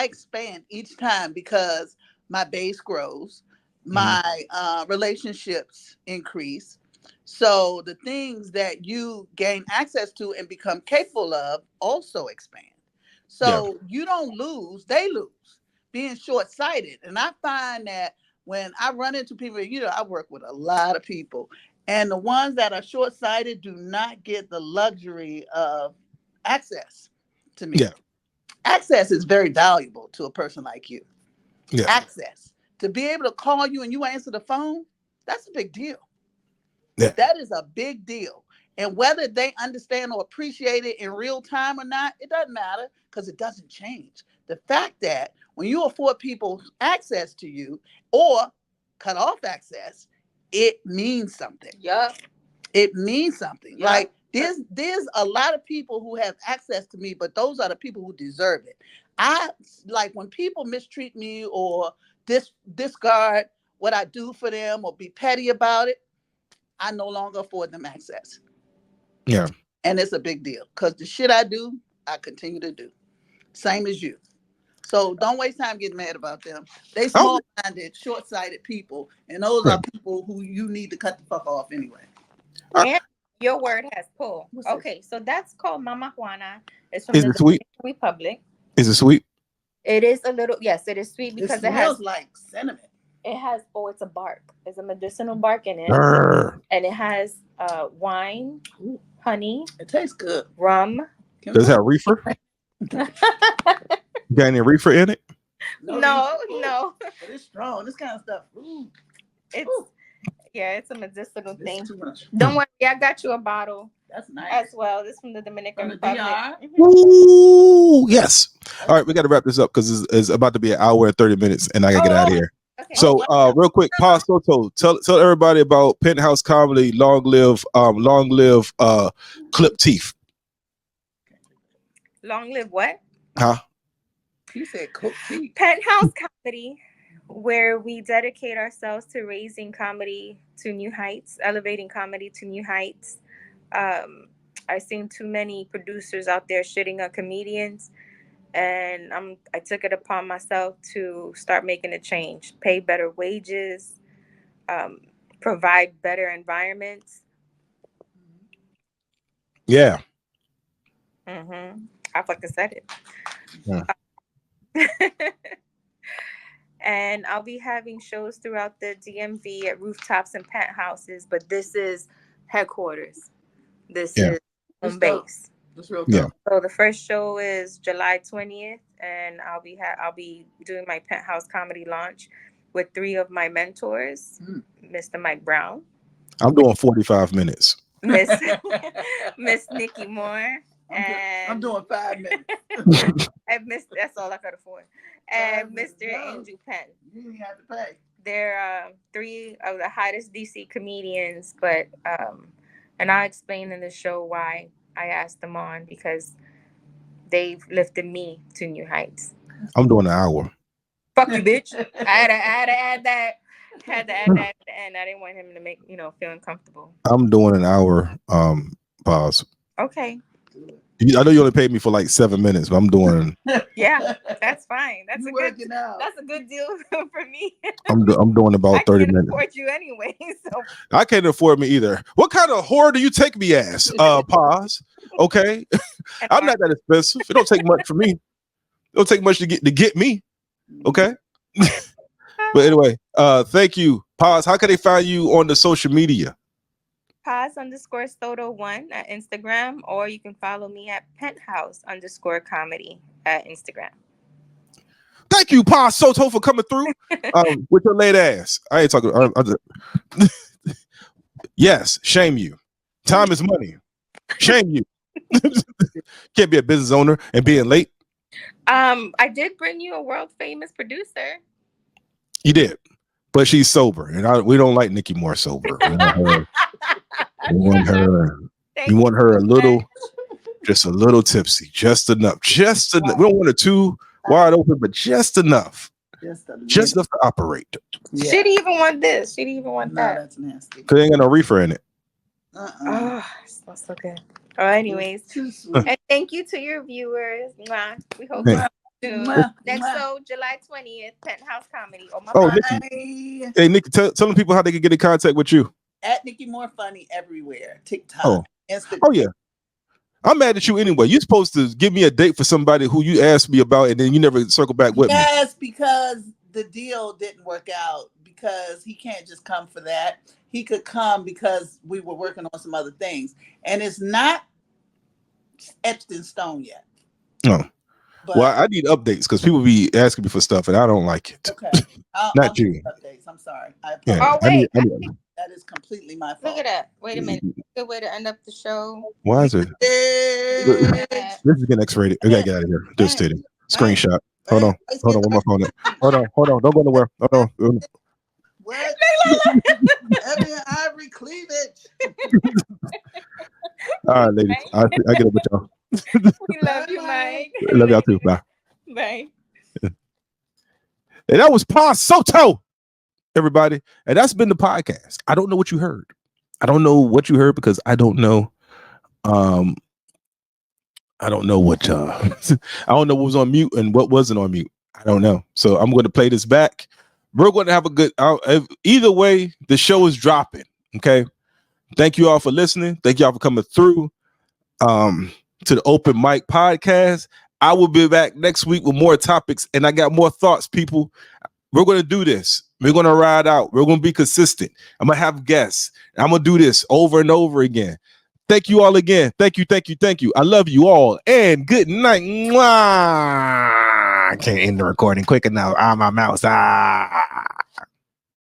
expand each time because my base grows, my relationships increase. So the things that you gain access to and become capable of also expand. Yeah. So you don't lose, they lose, being short-sighted. And I find that when I run into people, I work with a lot of people, and the ones that are short-sighted do not get the luxury of access to me. Yeah. Access is very valuable to a person like you. Yeah. Access. To be able to call you and you answer the phone, that's a big deal. Yeah. That is a big deal. And whether they understand or appreciate it in real time or not, it doesn't matter because it doesn't change. The fact that when you afford people access to you or cut off access, it means something. Yeah. It means something. Yeah. Like there's a lot of people who have access to me, but those are the people who deserve it. I like when people mistreat me or discard what I do for them or be petty about it. I no longer afford them access. Yeah. And it's a big deal because the shit I do, I continue to do. Same as you. So don't waste time getting mad about them. They Oh, small-minded, short-sighted people, and those yeah. are people who you need to cut the fuck off anyway. And your word has pull. What's this? Okay, so that's called Mama Juana. It's from Is the it sweet? Dominican Republic. Is it sweet? It is a little, yes, it is sweet It because smells like cinnamon. it's a bark. It's a medicinal bark in it. Grr. And it has wine, honey, It tastes good. rum. Does it have reefer? Got any reefer in it? No. But it's strong. This kind of stuff. Ooh. It's Ooh. yeah, it's a medicinal This thing. is too much. Don't worry, I got you a bottle That's nice. as well. This is from the Dominican From the Republic. DR? Ooh, yes. All right, we got to wrap this up because it's about to be an hour and 30 minutes, and I gotta get out of here. Okay. So, real quick, Paz Soto, tell everybody about Penthouse Comedy. Long live, Clip Teeth. Long live what? Huh? He said cook tea. Penthouse Comedy, where we dedicate ourselves to raising comedy to new heights, elevating comedy to new heights. I've seen too many producers out there shitting on comedians, and I took it upon myself to start making a change, pay better wages, provide better environments. Yeah. I fucking said it. Yeah. And I'll be having shows throughout the DMV at rooftops and penthouses, but this is headquarters. This is home base. That's real Yeah. dope. So the first show is July 20th, and I'll be doing my Penthouse Comedy launch with 3 of my mentors, Mr. Mike Brown, I'm doing 45 minutes. Miss Nikki Moore, and I'm doing 5 minutes. and that's all I could afford, and Mr. Angel Penn. You didn't have to pay. They're 3 of the hottest DC comedians, but and I'll explain in the show why I asked them on, because they've lifted me to new heights. I'm doing an hour. Fuck you, bitch. I had to add that. Had to add that, and I didn't want him to make feel uncomfortable. I'm doing an hour. Pause. Okay. I know you only paid me for like 7 minutes, but I'm doing. Yeah, that's fine. That's You a good. working out. That's a good deal for me. I'm doing about 30 I can't minutes. afford you anyway, so I can't afford me either. What kind of whore do you take me as? Pause. Okay, I'm not that expensive. It don't take much for me. It don't take much to get me. Okay. But anyway, thank you, Paz. How can they find you on the social media? Paz_Soto1 at Instagram, or you can follow me at Penthouse_comedy at Instagram. Thank you, Paz Soto, for coming through with your late ass. I ain't talking. Yes, shame you. Time is money. Shame you. Can't be a business owner and being late. I did bring you a world famous producer. You did, but she's sober, and we don't like Nikki Moore sober. We want her. We want her a little, just a little tipsy, just enough, just enough. We don't want her too wide open, but just enough, just enough to operate. Yeah. She didn't even want this. She didn't even want that. That's nasty. Cause ain't got no reefer in it. Oh, it smells so good. Oh, anyways, too sweet. And thank you to your viewers. Mwah. We hope you soon. Next show, July 20th, Penthouse Comedy. Nikki. Hey, Nikki, tell them people how they can get in contact with you. At Nikki More Funny everywhere. TikTok, Instagram. Oh yeah. I'm mad at you anyway. You're supposed to give me a date for somebody who you asked me about, and then you never circle back with me. Yes, because the deal didn't work out. Because he can't just come for that. He could come because we were working on some other things, and it's not etched in stone yet. No. Well, I need updates because people be asking me for stuff, and I don't like it. Okay, I'll you. Updates. I'm sorry. Oh wait, that is completely my fault. Look at that. Wait a minute. Good way to end up the show. Why is it? This is getting X-rated. We gotta get out of here. Just kidding. Screenshot. Hold on. Hold on. One more phone. Hold on. Don't go nowhere. Hold on. What? Ivory cleavage. All right, ladies. I get up with y'all. We love you, Mike. Love y'all too. Bye. Bye. And that was Paz Soto, everybody. And that's been the podcast. I don't know what you heard. I don't know what you heard because I don't know. I don't know what I don't know what was on mute and what wasn't on mute. I don't know. So I'm going to play this back. We're going to have a good either way, the show is dropping. Okay. Thank you all for listening. Thank y'all for coming through to the Open Mic Podcast. I will be back next week with more topics, and I got more thoughts, people. We're going to do this. We're going to ride out. We're going to be consistent. I'm going to have guests. I'm going to do this over and over again. Thank you all again. Thank you. I love you all, and good night. Mwah! I can't end the recording quick enough. My mouse.